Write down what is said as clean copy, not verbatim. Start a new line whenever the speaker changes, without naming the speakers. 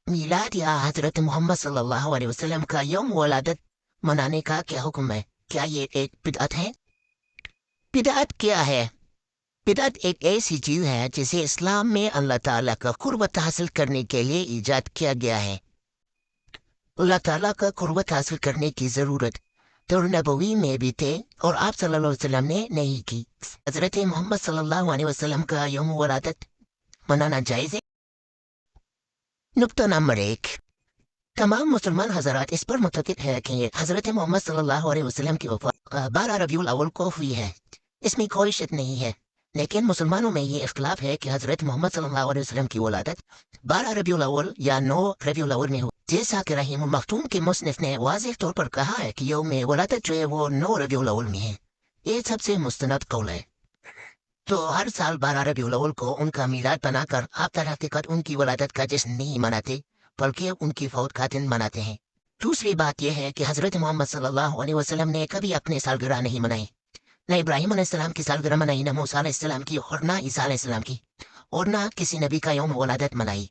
میلاد یا حضرت محمد صلی اللہ علیہ وسلم کا یوم ولادت منانے کا کیا حکم ہے؟ کیا یہ ایک بدعت ہے؟ بدعت کیا ہے؟ بدعت ایک ایسی چیز ہے جسے اسلام میں اللہ تعالیٰ کا قربت حاصل کرنے کے لیے ایجاد کیا گیا ہے۔ اللہ تعالیٰ کا قربت حاصل کرنے کی ضرورت دور نبوی میں بھی تھے اور آپ صلی اللہ علیہ وسلم نے نہیں کی۔ حضرت محمد صلی اللہ علیہ وسلم کا یوم ولادت منانا جائز ہے۔ نقطہ نمبر 1، تمام مسلمان حضرات اس پر متفق ہے کہ حضرت محمد صلی اللہ علیہ وسلم کی وفات 12 ربیع الاول کو ہوئی ہے۔ اس میں کوئی شک نہیں ہے، لیکن مسلمانوں میں یہ اختلاف ہے کہ حضرت محمد صلی اللہ علیہ وسلم کی ولادت 12 ربیع الاول یا 9 ربیع الاول میں ہو، جیسا کہ رحیم المختوم کے مصنف نے واضح طور پر کہا ہے کہ یوم ولادت جو ہے وہ 9 ربیع الاول میں ہے۔ یہ سب سے مستند قول ہے۔ تو ہر سال 12 ربیع الاول کو ان کا میلاد بنا کر آپ در حقیقت ان کی ولادت کا جشن نہیں مناتے، بلکہ ان کی فوت کا دن مناتے ہیں۔ دوسری بات یہ ہے کہ حضرت محمد صلی اللہ علیہ وسلم نے کبھی اپنے سالگرہ نہیں منائی، نہ ابراہیم علیہ السلام کی سالگرہ منائی، نہ موسیٰ علیہ السلام کی، اور نہ عیسیٰ علیہ السلام کی، اور نہ کسی نبی کا یوم ولادت منائی۔